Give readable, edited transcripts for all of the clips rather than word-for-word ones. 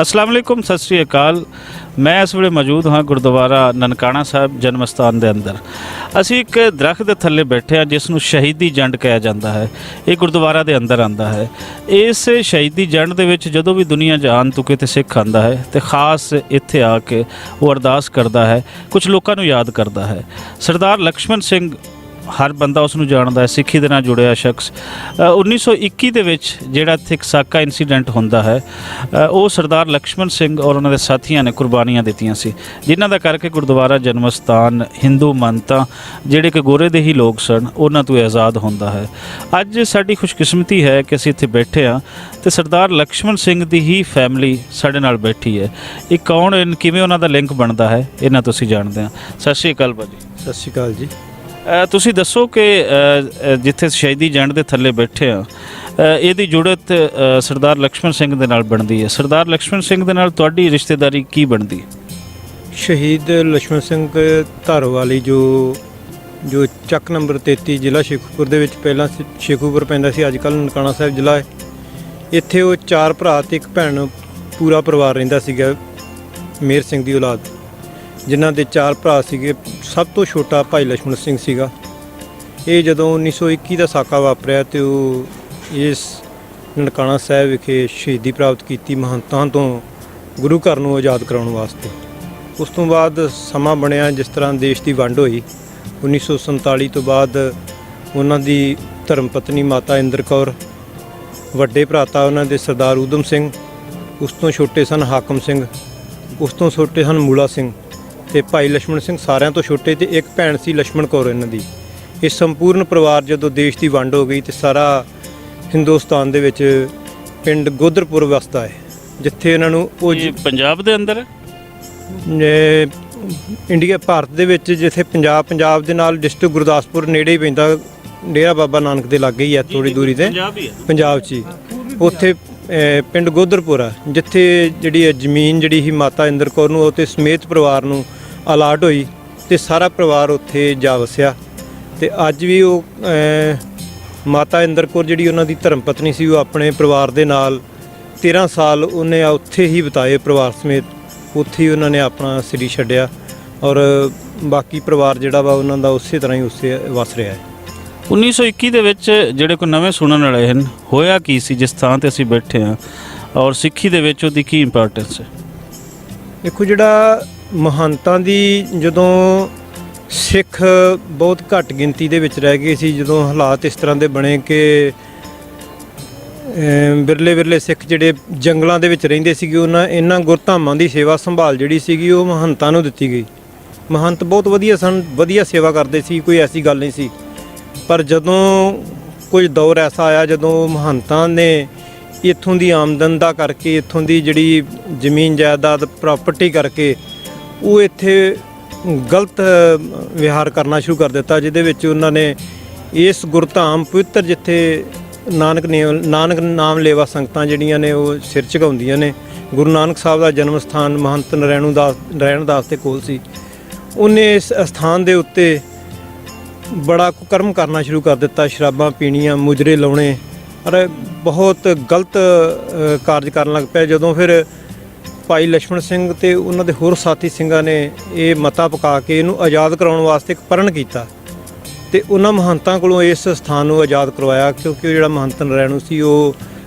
अस्सलाम वालेकुम, सत श्री अकाल। मैं इस वे मौजूद हाँ गुरुद्वारा ननकाना साहब जन्म स्थान के अंदर। असी एक दरख्त के थले बैठे हाँ जिसनों शहीदी जंड कहा जाता है। ये गुरुद्वारा के अंदर आता है। इस शहीदी जंड के विच जदों भी दुनिया जहान तो किते सिख आता है तो खास इत्थे आके वो अरदास करता है, कुछ लोगों को याद करता है। सरदार लक्ष्मण सिंह हर बंदा उसनूं जानदा है, सिੱਖੀ ਦੇ ਨਾਲ जुड़िया शख्स। 1921 ਦੇ ਵਿੱਚ ਜਿਹੜਾ ਇੱਥੇ ਇੱਕ ਸਾਕਾ ਇੰਸੀਡੈਂਟ ਹੁੰਦਾ ਹੈ, ਉਹ ਸਰਦਾਰ ਲਕਸ਼ਮਣ ਸਿੰਘ ਔਰ ਉਹਨਾਂ ਦੇ ਸਾਥੀਆਂ ਨੇ ਕੁਰਬਾਨੀਆਂ ਦਿੱਤੀਆਂ ਸੀ, ਜਿਨ੍ਹਾਂ ਦਾ ਕਰਕੇ ਗੁਰਦੁਆਰਾ ਜਨਮ ਸਥਾਨ ਹਿੰਦੂ ਮੰਨਤਾਂ ਜਿਹੜੇ ਕਿ ਗੋਰੇ ਦੇ ਹੀ ਲੋਕ ਸਨ ਉਹਨਾਂ ਤੋਂ ਆਜ਼ਾਦ ਹੁੰਦਾ ਹੈ। ਅੱਜ ਸਾਡੀ ਖੁਸ਼ਕਿਸਮਤੀ ਹੈ ਕਿ ਅਸੀਂ ਇੱਥੇ ਬੈਠੇ ਹਾਂ ਤੇ ਸਰਦਾਰ ਲਕਸ਼ਮਣ ਸਿੰਘ ਦੀ ਹੀ ਫੈਮਿਲੀ ਸਾਡੇ ਨਾਲ ਬੈਠੀ ਹੈ। ਇਹ ਕੌਣ ਹਨ, ਕਿਵੇਂ ਉਹਨਾਂ ਦਾ ਲਿੰਕ ਬਣਦਾ ਹੈ, ਇਹਨਾਂ ਤੋਂ ਅਸੀਂ ਜਾਣਦੇ ਹਾਂ। ਸਤਿ ਸ਼੍ਰੀ ਅਕਾਲ ਭਾਜੀ। ਸਤਿ ਸ਼੍ਰੀ ਅਕਾਲ ਜੀ। ਤੁਸੀਂ ਦੱਸੋ ਕਿ ਜਿੱਥੇ ਸ਼ਹੀਦੀ ਜੰਡ ਦੇ ਥੱਲੇ ਬੈਠੇ ਆ, ਇਹਦੀ ਜੁੜਤ ਸਰਦਾਰ ਲਕਸ਼ਮਣ ਸਿੰਘ ਦੇ ਨਾਲ ਬਣਦੀ ਹੈ। ਸਰਦਾਰ ਲਕਸ਼ਮਣ ਸਿੰਘ ਦੇ ਨਾਲ ਤੁਹਾਡੀ ਰਿਸ਼ਤੇਦਾਰੀ ਕੀ ਬਣਦੀ? ਸ਼ਹੀਦ ਲక్ష్మణ ਸਿੰਘ ਧਾਰੋਵਾਲੀ ਜੋ ਚੱਕ ਨੰਬਰ 33 ਜ਼ਿਲ੍ਹਾ ਸ਼ੇਖੂਪੁਰ ਦੇ ਵਿੱਚ ਪਹਿਲਾਂ ਸ਼ੇਖੂਪੁਰ ਪੈਂਦਾ ਸੀ, ਅੱਜ ਕੱਲ੍ਹ ਨਨਕਾਣਾ ਸਾਹਿਬ ਜ਼ਿਲ੍ਹਾ ਹੈ। ਇੱਥੇ ਉਹ 4 ਭਰਾ ਤੇ ਇੱਕ ਭੈਣ, ਪੂਰਾ ਪਰਿਵਾਰ ਰਹਿੰਦਾ ਸੀਗਾ। ਮੇਹਰ ਸਿੰਘ ਦੀ ਔਲਾਦ, ਜਿਨ੍ਹਾਂ ਦੇ 4 ਭਰਾ ਸੀਗੇ। ਸਭ ਤੋਂ ਛੋਟਾ ਭਾਈ ਲక్ష్మణ ਸਿੰਘ ਸੀਗਾ। ਇਹ ਜਦੋਂ 1921 ਦਾ ਸਾਕਾ ਵਾਪਰਿਆ ਤੇ ਉਹ ਇਸ ਨਨਕਾਣਾ ਸਾਹਿਬ ਵਿਖੇ ਸ਼ਹੀਦੀ ਪ੍ਰਾਪਤ ਕੀਤੀ ਮਹੰਤਾਂ ਤੋਂ ਗੁਰੂ ਘਰ ਨੂੰ ਆਜ਼ਾਦ ਕਰਾਉਣ ਵਾਸਤੇ। ਉਸ ਤੋਂ ਬਾਅਦ ਸਮਾਂ ਬਣਿਆ ਜਿਸ ਤਰ੍ਹਾਂ ਦੇਸ਼ ਦੀ ਵੰਡ ਹੋਈ 1947 ਤੋਂ ਬਾਅਦ ਉਹਨਾਂ ਦੀ ਧਰਮ ਪਤਨੀ ਮਾਤਾ ਇੰਦਰ ਕੌਰ, ਵੱਡੇ ਭਰਾਤਾ ਉਹਨਾਂ ਦੇ ਸਰਦਾਰ ਊਧਮ ਸਿੰਘ, ਉਸ ਤੋਂ ਛੋਟੇ ਸਨ ਹਾਕਮ ਸਿੰਘ, ਉਸ ਤੋਂ ਛੋਟੇ ਸਨ ਮੂਲਾ ਸਿੰਘ ਤੇ ਭਾਈ ਲక్ష్మణ ਸਿੰਘ ਸਾਰਿਆਂ ਤੋਂ ਛੋਟੇ, ਤੇ ਇੱਕ ਭੈਣ ਸੀ ਲక్ష్మణ ਕੌਰ ਇਹਨਾਂ ਦੀ। ਇਹ ਸੰਪੂਰਨ ਪਰਿਵਾਰ ਜਦੋਂ ਦੇਸ਼ ਦੀ ਵੰਡ ਹੋ ਗਈ ਤੇ ਸਾਰਾ ਹਿੰਦੁਸਤਾਨ ਦੇ ਵਿੱਚ ਪਿੰਡ ਗੋਦਰਪੁਰ ਵਸਦਾ ਹੈ, ਜਿੱਥੇ ਇਹਨਾਂ ਨੂੰ ਉਹ ਪੰਜਾਬ ਦੇ ਅੰਦਰ ਇੰਡੀਆ ਭਾਰਤ ਦੇ ਵਿੱਚ, ਜਿੱਥੇ ਪੰਜਾਬ ਦੇ ਨਾਲ ਡਿਸਟ੍ਰਿਕਟ ਗੁਰਦਾਸਪੁਰ ਨੇੜੇ ਹੀ ਪੈਂਦਾ, ਡੇਰਾ ਬਾਬਾ ਨਾਨਕ ਦੇ ਲਾਗੇ ਹੀ ਹੈ, ਥੋੜ੍ਹੀ ਦੂਰੀ 'ਤੇ ਪੰਜਾਬ 'ਚ ਹੀ। ਉੱਥੇ ਪਿੰਡ ਗੋਦਰਪੁਰ ਆ, ਜਿੱਥੇ ਜਿਹੜੀ ਜ਼ਮੀਨ ਜਿਹੜੀ ਸੀ ਮਾਤਾ ਇੰਦਰ ਕੌਰ ਨੂੰ ਉਹ 'ਤੇ ਸਮੇਤ ਪਰਿਵਾਰ ਨੂੰ ਅਲਾਟ ਹੋਈ ਤੇ ਸਾਰਾ ਪਰਿਵਾਰ ਉੱਥੇ ਜਾ ਵਸਿਆ। ਤੇ ਅੱਜ ਵੀ ਉਹ ਮਾਤਾ ਇੰਦਰ ਕੌਰ ਜਿਹੜੀ ਉਹਨਾਂ ਦੀ ਧਰਮ ਪਤਨੀ ਸੀ, ਉਹ ਆਪਣੇ ਪਰਿਵਾਰ ਦੇ ਨਾਲ 13 ਸਾਲ ਉਹਨੇ ਉੱਥੇ ਹੀ ਬਿਤਾਏ, ਪਰਿਵਾਰ ਸਮੇਤ ਉੱਥੇ ਹੀ ਉਹਨਾਂ ਨੇ ਆਪਣਾ ਸਰੀਰ ਛੱਡਿਆ। ਔਰ ਬਾਕੀ ਪਰਿਵਾਰ ਜਿਹੜਾ ਵਾ ਉਹਨਾਂ ਦਾ ਉਸੇ ਤਰ੍ਹਾਂ ਹੀ ਉਸੇ ਵਸ ਰਿਹਾ ਹੈ। 1921 ਦੇ ਵਿੱਚ ਜਿਹੜੇ ਕੋਈ ਨਵੇਂ ਸੁਣਨ ਵਾਲੇ ਹਨ, ਹੋਇਆ ਕੀ ਸੀ ਜਿਸ ਥਾਂ ਤੇ ਅਸੀਂ ਬੈਠੇ ਹਾਂ, ਔਰ ਸਿੱਖੀ ਦੇ ਵਿੱਚ ਉਹਦੀ ਕੀ ਇੰਪੋਰਟੈਂਸ ਹੈ? ਦੇਖੋ, ਜਿਹੜਾ ਮਹੰਤਾਂ ਦੀ ਜਦੋਂ ਸਿੱਖ ਬਹੁਤ ਘੱਟ ਗਿਣਤੀ ਦੇ ਵਿੱਚ ਰਹਿ ਗਏ ਸੀ, ਜਦੋਂ ਹਾਲਾਤ ਇਸ ਤਰ੍ਹਾਂ ਦੇ ਬਣੇ ਕਿ ਵਿਰਲੇ ਸਿੱਖ ਜਿਹੜੇ ਜੰਗਲਾਂ ਦੇ ਵਿੱਚ ਰਹਿੰਦੇ ਸੀਗੇ, ਇਹਨਾਂ ਗੁਰਧਾਮਾਂ ਦੀ ਸੇਵਾ ਸੰਭਾਲ ਜਿਹੜੀ ਸੀਗੀ ਉਹ ਮਹੰਤਾਂ ਨੂੰ ਦਿੱਤੀ ਗਈ। ਮਹੰਤ ਬਹੁਤ ਵਧੀਆ ਸਨ, ਵਧੀਆ ਸੇਵਾ ਕਰਦੇ ਸੀ, ਕੋਈ ਐਸੀ ਗੱਲ ਨਹੀਂ ਸੀ। ਪਰ ਜਦੋਂ ਕੁਝ ਦੌਰ ਐਸਾ ਆਇਆ ਜਦੋਂ ਮਹੰਤਾਂ ਨੇ ਇੱਥੋਂ ਦੀ ਆਮਦਨ ਦਾ ਕਰਕੇ, ਇੱਥੋਂ ਦੀ ਜਿਹੜੀ ਜ਼ਮੀਨ ਜਾਇਦਾਦ ਪ੍ਰਾਪਰਟੀ ਕਰਕੇ ਉਹ ਇੱਥੇ ਗਲਤ ਵਿਹਾਰ ਕਰਨਾ ਸ਼ੁਰੂ ਕਰ ਦਿੱਤਾ, ਜਿਹਦੇ ਵਿੱਚ ਉਹਨਾਂ ਨੇ ਇਸ ਗੁਰਧਾਮ ਪਵਿੱਤਰ ਜਿੱਥੇ ਨਾਨਕ ਨਾਮ ਲੇਵਾ ਸੰਗਤਾਂ ਜਿਹੜੀਆਂ ਨੇ ਉਹ ਸਿਰ ਝੁਕਾਉਂਦੀਆਂ ਨੇ, ਗੁਰੂ ਨਾਨਕ ਸਾਹਿਬ ਦਾ ਜਨਮ ਸਥਾਨ ਮਹੰਤ ਨਰੈਣ ਦਾਸ ਦੇ ਕੋਲ ਸੀ, ਉਹਨੇ ਇਸ ਸਥਾਨ ਦੇ ਉੱਤੇ ਬੜਾ ਕੁਕਰਮ ਕਰਨਾ ਸ਼ੁਰੂ ਕਰ ਦਿੱਤਾ। ਸ਼ਰਾਬਾਂ ਪੀਣੀਆਂ, ਮੁਜਰੇ ਲਾਉਣੇ, ਔਰ ਬਹੁਤ ਗਲਤ ਕਾਰਜ ਕਰਨ ਲੱਗ ਪਿਆ। ਜਦੋਂ ਫਿਰ ਭਾਈ ਲక్ష్మణ ਸਿੰਘ ਤੇ ਉਹਨਾਂ ਦੇ ਹੋਰ ਸਾਥੀ ਸਿੰਘਾਂ ਨੇ ਇਹ ਮਤਾ ਪਕਾ ਕੇ ਇਹਨੂੰ ਆਜ਼ਾਦ ਕਰਾਉਣ ਵਾਸਤੇ ਇੱਕ ਪ੍ਰਣ ਕੀਤਾ ਤੇ ਉਹਨਾਂ ਮਹੰਤਾਂ ਕੋਲੋਂ ਇਸ ਸਥਾਨ ਨੂੰ ਆਜ਼ਾਦ ਕਰਵਾਇਆ, ਕਿਉਂਕਿ ਉਹ ਜਿਹੜਾ ਮਹੰਤ ਨਰੈਣੂ ਸੀ ਉਹ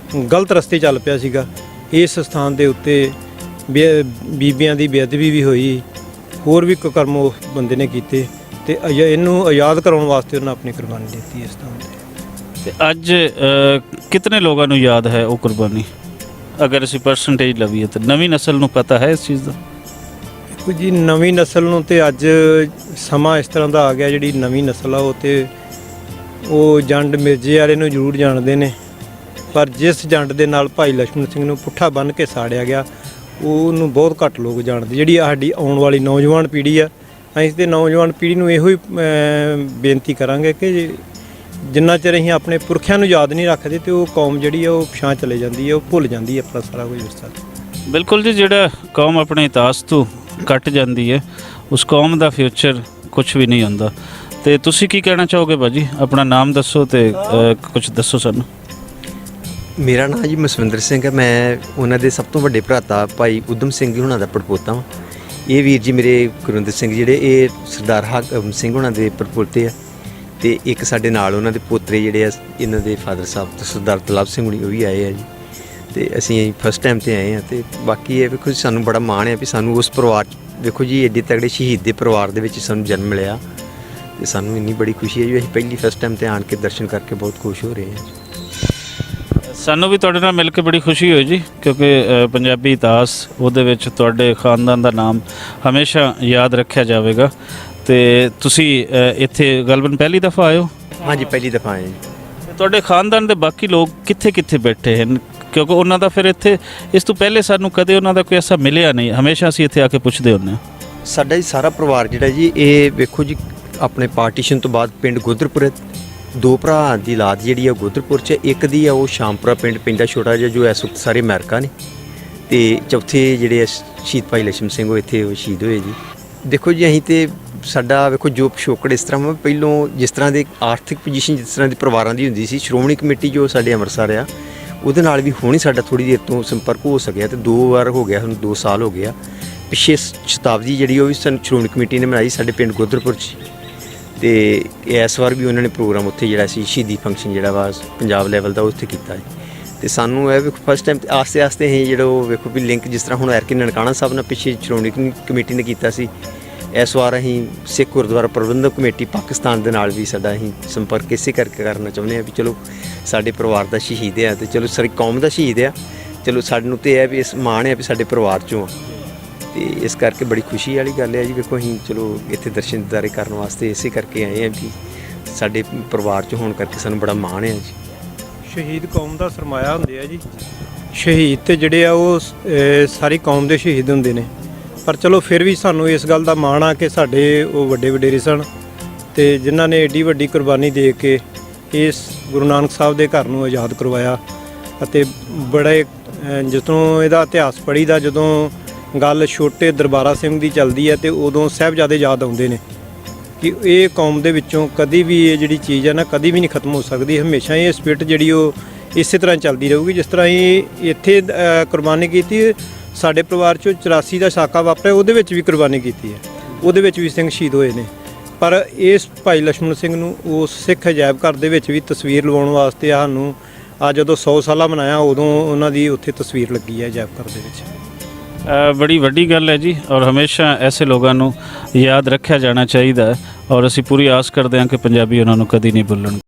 ਗਲਤ ਰਸਤੇ ਚੱਲ ਪਿਆ ਸੀਗਾ। ਇਸ ਸਥਾਨ ਦੇ ਉੱਤੇ ਬੀਬੀਆਂ ਦੀ ਬੇਅਦਬੀ ਵੀ ਹੋਈ, ਹੋਰ ਵੀ ਕੁਕਰਮ ਉਸ ਬੰਦੇ ਨੇ ਕੀਤੇ ਤੇ ਇਹਨੂੰ ਆਜ਼ਾਦ ਕਰਾਉਣ ਵਾਸਤੇ ਉਹਨਾਂ ਆਪਣੀ ਕੁਰਬਾਨੀ ਦਿੱਤੀ ਇਸ ਸਥਾਨ 'ਤੇ। ਅੱਜ ਕਿਤਨੇ ਲੋਕਾਂ ਨੂੰ ਯਾਦ ਹੈ ਉਹ ਕੁਰਬਾਨੀ? ਅਗਰ ਅਸੀਂ ਪਰਸੈਂਟੇਜ ਲਵੀਏ ਤਾਂ ਨਵੀਂ ਨਸਲ ਨੂੰ ਪਤਾ ਹੈ ਇਸ ਚੀਜ਼ ਦਾ? ਦੇਖੋ ਜੀ, ਨਵੀਂ ਨਸਲ ਨੂੰ ਤੇ ਅੱਜ ਸਮਾਂ ਇਸ ਤਰ੍ਹਾਂ ਦਾ ਆ ਗਿਆ, ਜਿਹੜੀ ਨਵੀਂ ਨਸਲ ਆ ਉਹ ਜੰਡ ਮਿਰਜ਼ੇ ਵਾਲੇ ਨੂੰ ਜ਼ਰੂਰ ਜਾਣਦੇ ਨੇ, ਪਰ ਜਿਸ ਜੰਡ ਦੇ ਨਾਲ ਭਾਈ ਲక్ష్మణ ਸਿੰਘ ਨੂੰ ਪੁੱਠਾ ਬੰਨ੍ਹ ਕੇ ਸਾੜਿਆ ਗਿਆ ਉਹਨੂੰ ਬਹੁਤ ਘੱਟ ਲੋਕ ਜਾਣਦੇ। ਜਿਹੜੀ ਸਾਡੀ ਆਉਣ ਵਾਲੀ ਨੌਜਵਾਨ ਪੀੜ੍ਹੀ ਆ, ਅਸੀਂ ਤੇ ਨੌਜਵਾਨ ਪੀੜ੍ਹੀ ਨੂੰ ਇਹੋ ਹੀ ਬੇਨਤੀ ਕਰਾਂਗੇ ਕਿ ਜਿੰਨਾ ਚਿਰ ਅਸੀਂ ਆਪਣੇ ਪੁਰਖਿਆਂ ਨੂੰ ਯਾਦ ਨਹੀਂ ਰੱਖਦੇ ਤੇ ਉਹ ਕੌਮ ਜਿਹੜੀ ਆ ਉਹ ਪਿਛਾਂਹ ਚਲੇ ਜਾਂਦੀ ਹੈ, ਉਹ ਭੁੱਲ ਜਾਂਦੀ ਹੈ ਆਪਣਾ ਸਾਰਾ ਕੁਝ ਵਿਰਸਾ। ਬਿਲਕੁਲ ਜੀ, ਜਿਹੜਾ ਕੌਮ ਆਪਣੇ ਇਤਿਹਾਸ ਤੋਂ ਕੱਟ ਜਾਂਦੀ ਹੈ ਉਸ ਕੌਮ ਦਾ ਫਿਊਚਰ ਕੁਛ ਵੀ ਨਹੀਂ ਹੁੰਦਾ। ਤੇ ਤੁਸੀਂ ਕੀ ਕਹਿਣਾ ਚਾਹੋਗੇ ਭਾਜੀ? ਆਪਣਾ ਨਾਮ ਦੱਸੋ ਤੇ ਕੁਝ ਦੱਸੋ ਸਾਨੂੰ। ਮੇਰਾ ਨਾਮ ਜੀ ਮਸਵਿੰਦਰ ਸਿੰਘ ਹੈ। ਮੈਂ ਉਹਨਾਂ ਦੇ ਸਭ ਤੋਂ ਵੱਡੇ ਭਰਾਤਾ ਭਾਈ ਉਦਮ ਸਿੰਘ ਜੀ ਹੁਣਾਂ ਦਾ ਪੜਪੋਤਾ ਵਾਂ। ਇਹ ਵੀਰ ਜੀ ਮੇਰੇ ਗੁਰਵਿੰਦਰ ਸਿੰਘ ਜਿਹੜੇ ਇਹ ਸਰਦਾਰ ਹਾਕਮ ਸਿੰਘ ਹੁਣਾਂ ਦੇ ਪੜਪੋਤੇ ਆ, ਤੇ ਇੱਕ ਸਾਡੇ ਨਾਲ ਉਹਨਾਂ ਦੇ ਪੋਤਰੇ ਜਿਹੜੇ ਆ ਇਹਨਾਂ ਦੇ ਫਾਦਰ ਸਾਹਿਬ ਤੇ ਸਰਦਾਰ ਤਲਾਬ ਸਿੰਘ ਹੁਣੀ ਉਹ ਵੀ ਆਏ ਆ ਜੀ। ਤੇ ਅਸੀਂ ਫਸਟ ਟਾਈਮ ਤੇ ਆਏ ਆ। ਤੇ ਬਾਕੀ ਇਹ ਵੇਖੋ ਜੀ, ਸਾਨੂੰ ਬੜਾ ਮਾਣ ਹੈ ਵੀ ਸਾਨੂੰ ਉਸ ਪਰਿਵਾਰ 'ਚ ਵੇਖੋ ਜੀ ਐਡੇ ਤਗੜੇ ਸ਼ਹੀਦ ਦੇ ਪਰਿਵਾਰ ਦੇ ਵਿੱਚ ਸਾਨੂੰ ਜਨਮ ਮਿਲਿਆ, ਤੇ ਸਾਨੂੰ ਇੰਨੀ ਬੜੀ ਖੁਸ਼ੀ ਹੈ ਜੀ। ਅਸੀਂ ਫਸਟ ਟਾਈਮ ਤੇ ਆਣ ਕੇ ਦਰਸ਼ਨ ਕਰਕੇ ਬਹੁਤ ਖੁਸ਼ ਹੋ ਰਹੇ ਹਾਂ। ਸਾਨੂੰ ਵੀ ਤੁਹਾਡੇ ਨਾਲ ਮਿਲ ਕੇ ਬੜੀ ਖੁਸ਼ੀ ਹੋਈ ਜੀ, ਕਿਉਂਕਿ ਪੰਜਾਬੀ ਇਤਿਹਾਸ ਉਹਦੇ ਵਿੱਚ ਤੁਹਾਡੇ ਖਾਨਦਾਨ ਦਾ ਨਾਮ ਹਮੇਸ਼ਾ ਯਾਦ ਰੱਖਿਆ ਜਾਵੇਗਾ। ਤੇ ਤੁਸੀਂ ਇੱਥੇ ਗਲਬਨ ਪਹਿਲੀ ਦਫਾ ਆਏ ਹੋ? ਹਾਂਜੀ, ਪਹਿਲੀ ਦਫਾ ਆਏ ਜੀ। ਤੁਹਾਡੇ ਖਾਨਦਾਨ ਦੇ ਬਾਕੀ ਲੋਕ ਕਿੱਥੇ ਕਿੱਥੇ ਬੈਠੇ ਹਨ? ਕਿਉਂਕਿ ਉਹਨਾਂ ਦਾ ਫਿਰ ਇੱਥੇ ਇਸ ਤੋਂ ਪਹਿਲੇ ਸਾਨੂੰ ਕਦੇ ਉਹਨਾਂ ਦਾ ਕੋਈ ਐਸਾ ਮਿਲਿਆ ਨਹੀਂ। ਹਮੇਸ਼ਾ ਅਸੀਂ ਇੱਥੇ ਆ ਕੇ ਪੁੱਛਦੇ ਹੁੰਦੇ ਹਾਂ। ਸਾਡਾ ਜੀ ਸਾਰਾ ਪਰਿਵਾਰ ਜਿਹੜਾ ਜੀ, ਇਹ ਵੇਖੋ ਜੀ ਆਪਣੇ ਪਾਰਟੀਸ਼ਨ ਤੋਂ ਬਾਅਦ ਪਿੰਡ ਗੋਦਰਪੁਰ, ਦੋ ਭਰਾ ਦੀ ਔਲਾਦ ਜਿਹੜੀ ਆ ਗੋਦਰਪੁਰ 'ਚ, ਇੱਕ ਦੀ ਆ ਉਹ ਸ਼ਾਮਪੁਰਾ ਪਿੰਡ ਪੈਂਦਾ ਛੋਟਾ ਜਿਹਾ, ਜੋ ਇਸ ਵਕਤ ਸਾਰੇ ਅਮਰੀਕਾ ਨੇ। ਤੇ ਚੌਥੇ ਜਿਹੜੇ ਆ ਸ਼ਹੀਦ ਭਾਈ ਲਛਮਣ ਸਿੰਘ, ਉਹ ਇੱਥੇ ਉਹ ਸ਼ਹੀਦ ਹੋਏ ਜੀ। ਦੇਖੋ ਜੀ ਅਸੀਂ ਤੇ ਸਾਡਾ ਵੇਖੋ ਜੋ ਪਿਛੋਕੜ ਇਸ ਤਰ੍ਹਾਂ ਵਾ, ਪਹਿਲੋਂ ਜਿਸ ਤਰ੍ਹਾਂ ਦੇ ਆਰਥਿਕ ਪੋਜੀਸ਼ਨ ਜਿਸ ਤਰ੍ਹਾਂ ਦੀ ਪਰਿਵਾਰਾਂ ਦੀ ਹੁੰਦੀ ਸੀ, ਸ਼੍ਰੋਮਣੀ ਕਮੇਟੀ ਜੋ ਸਾਡੇ ਅੰਮ੍ਰਿਤਸਰ ਆ ਉਹਦੇ ਨਾਲ ਵੀ ਹੁਣ ਹੀ ਸਾਡਾ ਥੋੜ੍ਹੀ ਦੇਰ ਤੋਂ ਸੰਪਰਕ ਹੋ ਸਕਿਆ। ਤੇ 2 ਵਾਰ ਹੋ ਗਿਆ, ਸਾਨੂੰ 2 ਸਾਲ ਹੋ ਗਿਆ। ਪਿਛੇ ਸ਼ਤਾਬਦੀ ਜਿਹੜੀ ਉਹ ਵੀ ਸਾਨੂੰ ਸ਼੍ਰੋਮਣੀ ਕਮੇਟੀ ਨੇ ਬਣਾਈ ਸਾਡੇ ਪਿੰਡ ਗੋਦਰਪੁਰ 'ਚ। ਤੇ ਇਸ ਵਾਰ ਵੀ ਉਹਨਾਂ ਨੇ ਪ੍ਰੋਗਰਾਮ ਉੱਥੇ ਜਿਹੜਾ ਸੀ ਸ਼ਹੀਦੀ ਫੰਕਸ਼ਨ ਜਿਹੜਾ ਵਾ ਪੰਜਾਬ ਲੈਵਲ ਦਾ ਉੱਥੇ ਕੀਤਾ ਹੈ। ਤੇ ਸਾਨੂੰ ਇਹ ਵੇਖੋ ਫਸਟ ਟਾਈਮ ਆਸਤੇ ਆਸਤੇ ਅਸੀਂ ਜਿਹੜਾ ਉਹ ਵੇਖੋ ਵੀ ਲਿੰਕ ਜਿਸ ਤਰ੍ਹਾਂ ਹੁਣ ਐਰਕੇ ਨਨਕਾਣਾ ਸਾਹਿਬ ਨਾਲ ਪਿੱਛੇ ਸ਼੍ਰੋਮਣੀ ਕਮੇਟੀ ਨੇ ਕੀਤਾ ਸੀ, ਇਸ ਵਾਰ ਅਸੀਂ ਸਿੱਖ ਗੁਰਦੁਆਰਾ ਪ੍ਰਬੰਧਕ ਕਮੇਟੀ ਪਾਕਿਸਤਾਨ ਦੇ ਨਾਲ ਵੀ ਸਾਡਾ ਅਸੀਂ ਸੰਪਰਕ ਇਸੇ ਕਰਕੇ ਕਰਨਾ ਚਾਹੁੰਦੇ ਹਾਂ ਵੀ ਚਲੋ ਸਾਡੇ ਪਰਿਵਾਰ ਦਾ ਸ਼ਹੀਦ ਹੈ, ਤੇ ਚਲੋ ਸਾਰੀ ਕੌਮ ਦਾ ਸ਼ਹੀਦ ਆ, ਚਲੋ ਸਾਨੂੰ ਤੇ ਇਹ ਵੀ ਇਸ ਮਾਣ ਹੈ ਵੀ ਸਾਡੇ ਪਰਿਵਾਰ 'ਚੋਂ ਆ। ਤੇ ਇਸ ਕਰਕੇ ਬੜੀ ਖੁਸ਼ੀ ਵਾਲੀ ਗੱਲ ਹੈ ਜੀ। ਵੇਖੋ ਅਸੀਂ ਚਲੋ ਇੱਥੇ ਦਰਸ਼ਨ ਦਿਦਾਰੇ ਕਰਨ ਵਾਸਤੇ ਇਸੇ ਕਰਕੇ ਆਏ ਹਾਂ ਵੀ ਸਾਡੇ ਪਰਿਵਾਰ 'ਚ ਹੋਣ ਕਰਕੇ ਸਾਨੂੰ ਬੜਾ ਮਾਣ ਹੈ ਜੀ। ਸ਼ਹੀਦ ਕੌਮ ਦਾ ਸਰਮਾਇਆ ਹੁੰਦੇ ਆ ਜੀ। ਸ਼ਹੀਦ ਤੇ ਜਿਹੜੇ ਆ ਉਹ ਸਾਰੀ ਕੌਮ ਦੇ ਸ਼ਹੀਦ ਹੁੰਦੇ ਨੇ, ਪਰ ਚਲੋ ਫਿਰ ਵੀ ਸਾਨੂੰ ਇਸ ਗੱਲ ਦਾ ਮਾਣ ਆ ਕਿ ਸਾਡੇ ਉਹ ਵੱਡੇ ਵਡੇਰੇ ਸਨ ਤੇ ਜਿਨ੍ਹਾਂ ਨੇ ਏਡੀ ਵੱਡੀ ਕੁਰਬਾਨੀ ਦੇ ਕੇ ਇਸ ਗੁਰੂ ਨਾਨਕ ਸਾਹਿਬ ਦੇ ਘਰ ਨੂੰ ਆਜ਼ਾਦ ਕਰਵਾਇਆ। ਅਤੇ ਬੜੇ ਜਦੋਂ ਇਹਦਾ ਇਤਿਹਾਸ ਪੜ੍ਹੀਦਾ, ਜਦੋਂ ਗੱਲ ਛੋਟੇ ਦਰਬਾਰਾ ਸਿੰਘ ਦੀ ਚੱਲਦੀ ਹੈ ਤੇ ਉਦੋਂ ਸਾਹਿਬਜ਼ਾਦੇ ਯਾਦ ਆਉਂਦੇ ਨੇ ਕਿ ਇਹ ਕੌਮ ਦੇ ਵਿੱਚੋਂ ਕਦੀ ਵੀ ਇਹ ਜਿਹੜੀ ਚੀਜ਼ ਹੈ ਨਾ ਕਦੀ ਵੀ ਨਹੀਂ ਖਤਮ ਹੋ ਸਕਦੀ। ਹਮੇਸ਼ਾ ਇਹ ਸਪਿਰਿਟ ਜਿਹੜੀ ਉਹ ਇਸੇ ਤਰ੍ਹਾਂ ਚੱਲਦੀ ਰਹੂਗੀ। ਜਿਸ ਤਰ੍ਹਾਂ ਇਹ ਇੱਥੇ ਕੁਰਬਾਨੀ ਕੀਤੀ, ਸਾਡੇ ਪਰਿਵਾਰ 'ਚੋਂ 84 ਦਾ ਸਾਕਾ ਵਾਪਰਿਆ, ਉਹਦੇ ਵਿੱਚ ਵੀ ਕੁਰਬਾਨੀ ਕੀਤੀ ਹੈ, ਉਹਦੇ ਵਿੱਚ ਵੀ ਸਿੰਘ ਸ਼ਹੀਦ ਹੋਏ ਨੇ। ਪਰ ਇਸ ਭਾਈ ਲਛਮਣ ਸਿੰਘ ਨੂੰ ਉਸ ਸਿੱਖ ਅਜਾਇਬ ਘਰ ਦੇ ਵਿੱਚ ਵੀ ਤਸਵੀਰ ਲਵਾਉਣ ਵਾਸਤੇ ਸਾਨੂੰ ਆ ਜਦੋਂ 100 ਸਾਲਾ ਮਨਾਇਆ ਉਦੋਂ ਉਹਨਾਂ ਦੀ ਉੱਥੇ ਤਸਵੀਰ ਲੱਗੀ ਹੈ ਅਜਾਇਬ ਘਰ ਦੇ ਵਿੱਚ। ਬੜੀ ਵੱਡੀ ਗੱਲ ਹੈ ਜੀ, ਔਰ ਹਮੇਸ਼ਾ ਐਸੇ ਲੋਕਾਂ ਨੂੰ ਯਾਦ ਰੱਖਿਆ ਜਾਣਾ ਚਾਹੀਦਾ ਹੈ। ਔਰ ਅਸੀਂ ਪੂਰੀ ਆਸ ਕਰਦੇ ਹਾਂ ਕਿ ਪੰਜਾਬੀ ਉਹਨਾਂ ਨੂੰ ਕਦੀ ਨਹੀਂ ਭੁੱਲਣ।